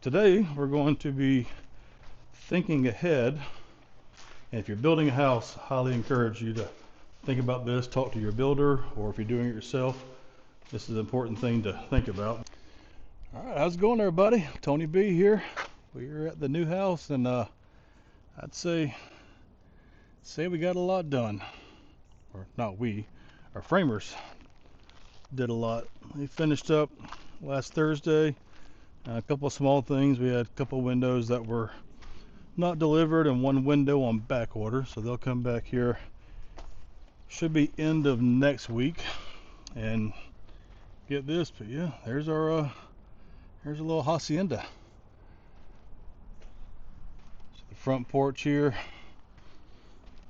Today we're going to be thinking ahead, and if you're building a house, I highly encourage you to think about this, talk to your builder, or if you're doing it yourself, this is an important thing to think about. All right, how's it going everybody? Tony B here. We're at the new house, and I'd say we got a lot done. Or not we, our framers did a lot. They finished up last Thursday. A couple of small things. We had a couple windows that were not delivered and one window on back order, so they'll come back here. Should be end of next week. And get this, but yeah, there's our here's a little hacienda. So the front porch here.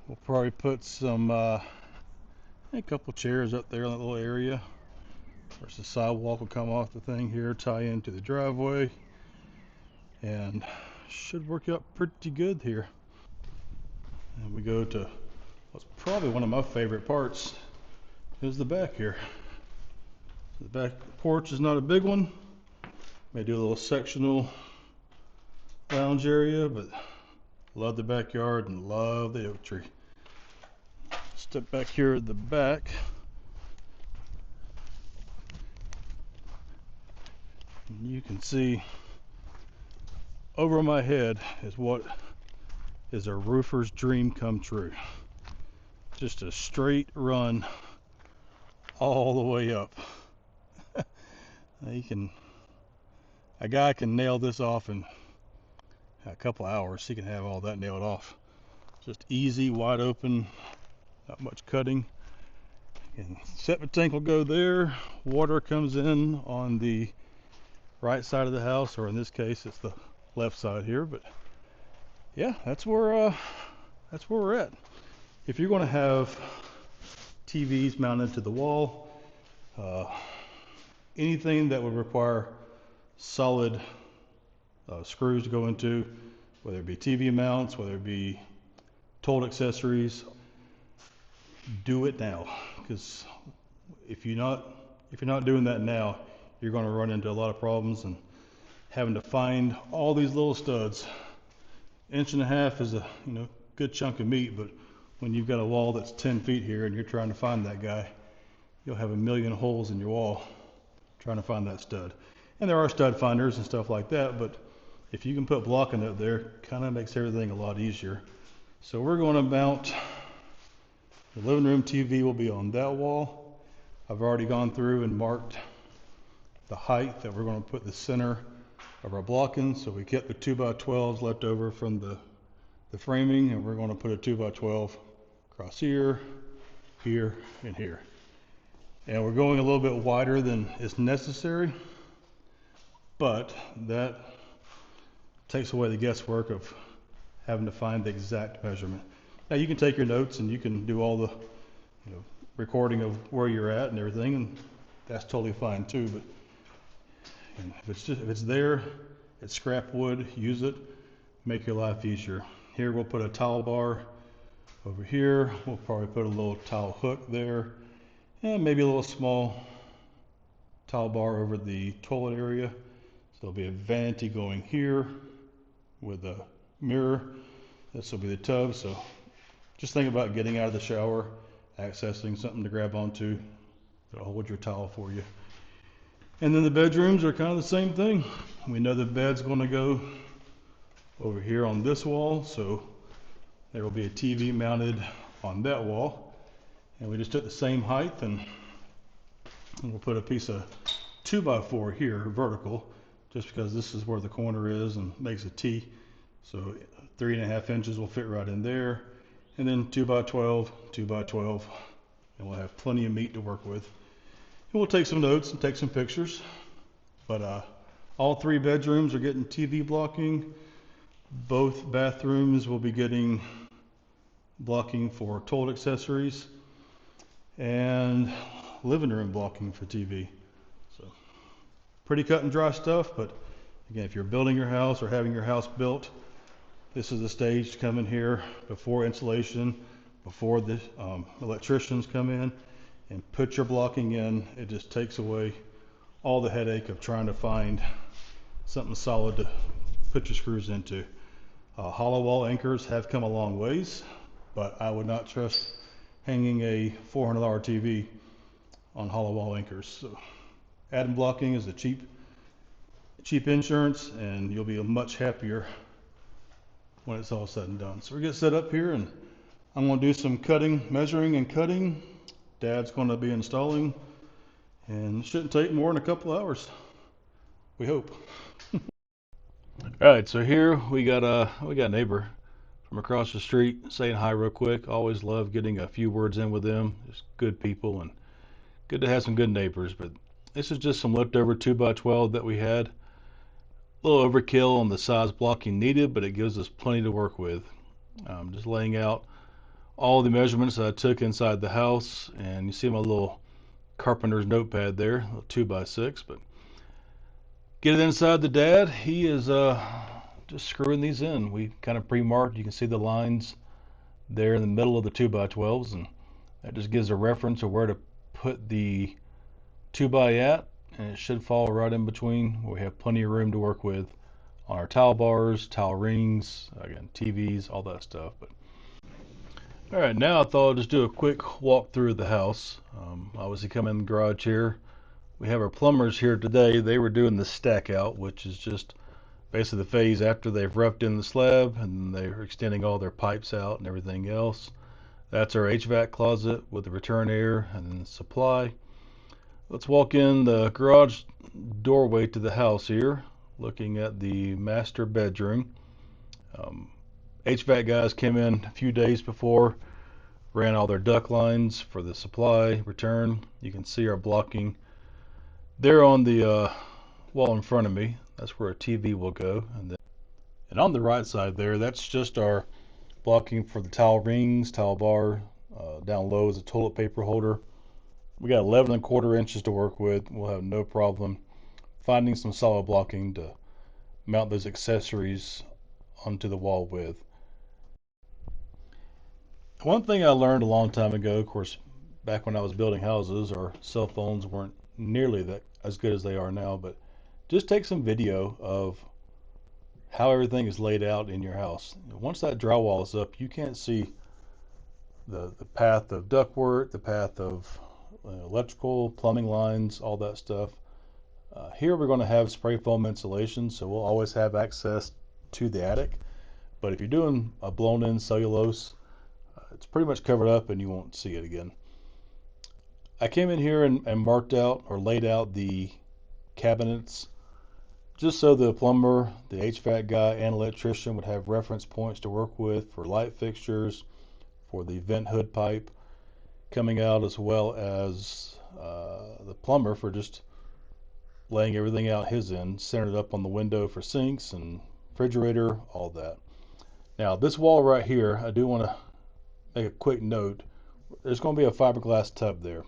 We'll probably put some a couple chairs up there in that little area. Of course, the sidewalk will come off the thing here, tie into the driveway, and should work out pretty good here. And we go to what's probably one of my favorite parts, is the back here. The back porch is not a big one. May do a little sectional lounge area, but love the backyard and love the oak tree. Step back here at the back. You can see over my head is what is a roofer's dream come true. Just a straight run all the way up. A guy can nail this off in a couple hours. He can have all that nailed off. Just easy, wide open, not much cutting. And septic tank will go there. Water comes in on the right side of the house, or in this case it's the left side here. But yeah, that's where we're at. If you're going to have TVs mounted to the wall, anything that would require solid screws to go into, whether it be TV mounts, whether it be total accessories, do it now, because if you're not doing that now, you're going to run into a lot of problems and having to find all these little studs. 1.5 inches is a good chunk of meat, but when you've got a wall that's 10 feet here and you're trying to find that guy, you'll have a million holes in your wall trying to find that stud. And there are stud finders and stuff like that, but if you can put blocking up there, kind of makes everything a lot easier. So we're going to mount the living room TV will be on that wall. I've already gone through and marked the height that we're going to put the center of our block in. So we kept the 2x12s left over from the framing, and we're going to put a 2x12 across here, here, and here. And we're going a little bit wider than is necessary, but that takes away the guesswork of having to find the exact measurement. Now you can take your notes and you can do all the recording of where you're at and everything, and that's totally fine too. But if it's there, it's scrap wood, use it, make your life easier. Here we'll put a towel bar over here. We'll probably put a little towel hook there, and maybe a little small towel bar over the toilet area. So there'll be a vanity going here with a mirror. This will be the tub. So just think about getting out of the shower, accessing something to grab onto that'll hold your towel for you. And then the bedrooms are kind of the same thing. We know the bed's going to go over here on this wall, so there will be a TV mounted on that wall. And we just took the same height and we'll put a piece of 2x4 here, vertical, just because this is where the corner is and makes a T. So 3.5 inches will fit right in there. And then 2x12, 2x12, and we'll have plenty of meat to work with. And we'll take some notes and take some pictures. But all 3 bedrooms are getting TV blocking. Both bathrooms will be getting blocking for toilet accessories, and living room blocking for TV. So pretty cut and dry stuff, but again, if you're building your house or having your house built, this is the stage to come in here before installation, before the electricians come in and put your blocking in. It just takes away all the headache of trying to find something solid to put your screws into. Hollow wall anchors have come a long ways, but I would not trust hanging a $400 TV on hollow wall anchors. So add-in blocking is a cheap insurance, and you'll be much happier when it's all said and done. So we're getting set up here, and I'm going to do some measuring and cutting. Dad's going to be installing, and it shouldn't take more than a couple hours, we hope. All right, so here we got a neighbor from across the street saying hi real quick. Always love getting a few words in with them. Just good people, and good to have some good neighbors. But this is just some leftover 2x12 that we had. A little overkill on the size blocking needed, but it gives us plenty to work with. Just laying out all the measurements that I took inside the house, and you see my little carpenter's notepad there, a 2x6. But get it inside the dad. He is just screwing these in. We kind of pre-marked. You can see the lines there in the middle of the 2x12s, and that just gives a reference of where to put the 2x at, and it should fall right in between. We have plenty of room to work with on our towel bars, towel rings, again, TVs, all that stuff. But all right, now I thought I'd just do a quick walk through the house. Obviously, come in the garage here. We have our plumbers here today. They were doing the stack out, which is just basically the phase after they've roughed in the slab and they're extending all their pipes out and everything else. That's our HVAC closet with the return air and then the supply. Let's walk in the garage doorway to the house here, looking at the master bedroom. HVAC guys came in a few days before, ran all their duct lines for the supply return. You can see our blocking there on the wall in front of me. That's where a TV will go. And on the right side there, that's just our blocking for the towel rings, towel bar. Down low is a toilet paper holder. We got 11 1/4 inches to work with. We'll have no problem finding some solid blocking to mount those accessories onto the wall with. One thing I learned a long time ago, of course, back when I was building houses, our cell phones weren't nearly that as good as they are now, but just take some video of how everything is laid out in your house. Once that drywall is up, you can't see the path of ductwork, the path of electrical, plumbing lines, all that stuff. Here we're going to have spray foam insulation, so we'll always have access to the attic. But if you're doing a blown in cellulose, it's pretty much covered up and you won't see it again. I came in here and marked out or laid out the cabinets just so the plumber, the HVAC guy, and electrician would have reference points to work with for light fixtures, for the vent hood pipe coming out, as well as the plumber for just laying everything out his end, centered up on the window for sinks and refrigerator, all that. Now this wall right here, I do want to make a quick note. There's going to be a fiberglass tub there,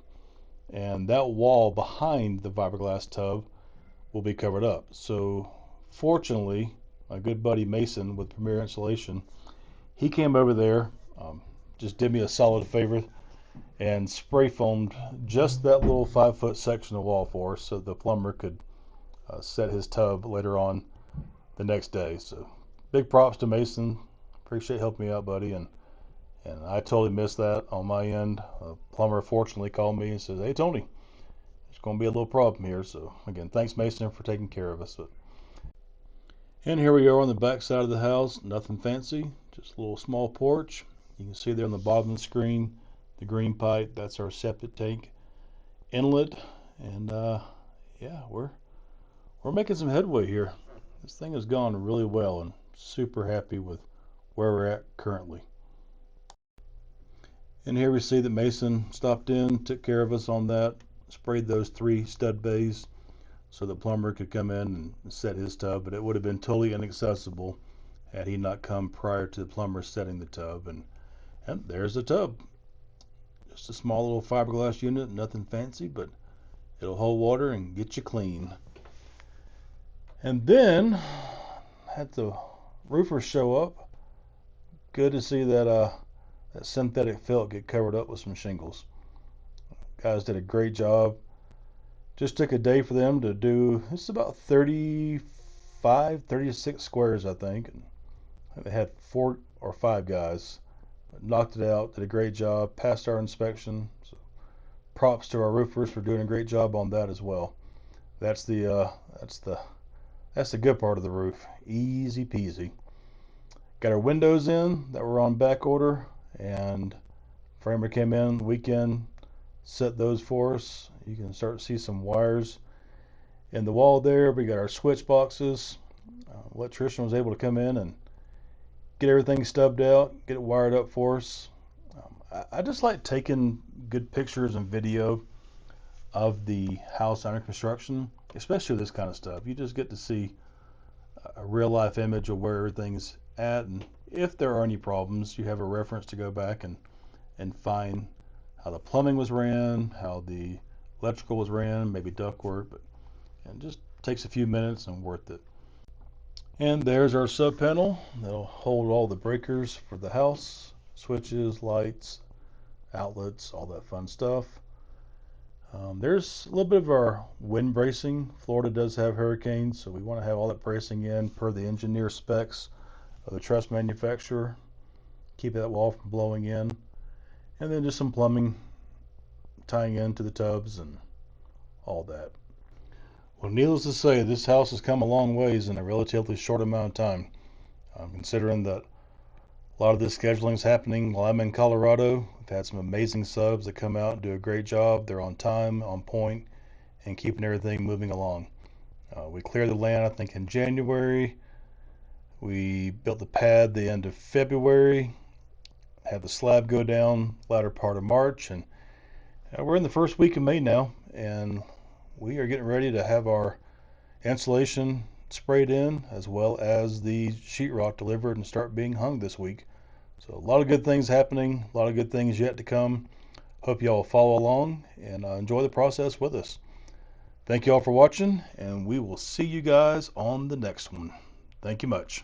and that wall behind the fiberglass tub will be covered up. So fortunately, my good buddy Mason with Premier Insulation, he came over there, just did me a solid favor and spray foamed just that little 5-foot section of wall for us so the plumber could set his tub later on the next day. So big props to Mason. Appreciate helping me out, buddy. And I totally missed that on my end. Plumber fortunately called me and says, "Hey Tony, there's going to be a little problem here." So again, thanks Mason for taking care of us. And here we are on the back side of the house. Nothing fancy, just a little small porch. You can see there on the bottom of the screen the green pipe. That's our septic tank inlet. And yeah, we're making some headway here. This thing has gone really well, and super happy with where we're at currently. And here we see that Mason stopped in, took care of us on that, sprayed those 3 stud bays so the plumber could come in and set his tub, but it would have been totally inaccessible had he not come prior to the plumber setting the tub. And there's the tub. Just a small little fiberglass unit, nothing fancy, but it'll hold water and get you clean. And then had the roofer show up. Good to see that that synthetic felt get covered up with some shingles. Guys did a great job. Just took a day for them to do. It's about 30 5 36 squares, I think. And they had 4 or 5 guys. Knocked it out, did a great job, passed our inspection. So props to our roofers for doing a great job on that as well. That's the good part of the roof. Easy peasy. Got our windows in that were on back order, and framer came in the weekend, set those for us. You can start to see some wires in the wall there. We got our switch boxes. Electrician was able to come in and get everything stubbed out, get it wired up for us. I just like taking good pictures and video of the house under construction, especially this kind of stuff. You just get to see a real life image of where everything's at, and if there are any problems, you have a reference to go back and find how the plumbing was ran, how the electrical was ran, maybe ductwork, but it just takes a few minutes and worth it. And there's our sub panel that'll hold all the breakers for the house, switches, lights, outlets, all that fun stuff. There's a little bit of our wind bracing. Florida does have hurricanes, so we want to have all that bracing in per the engineer specs of the truss manufacturer. Keep that wall from blowing in. And then just some plumbing tying into the tubs and all that. Well, needless to say, this house has come a long ways in a relatively short amount of time. Considering that a lot of this scheduling is happening while I'm in Colorado. We've had some amazing subs that come out and do a great job. They're on time, on point, and keeping everything moving along. We cleared the land, I think, in January. We built the pad the end of February. Had the slab go down latter part of March, and we're in the first week of May now, and we are getting ready to have our insulation sprayed in, as well as the sheetrock delivered and start being hung this week. So a lot of good things happening, a lot of good things yet to come. Hope you all follow along and enjoy the process with us. Thank you all for watching, and we will see you guys on the next one. Thank you much.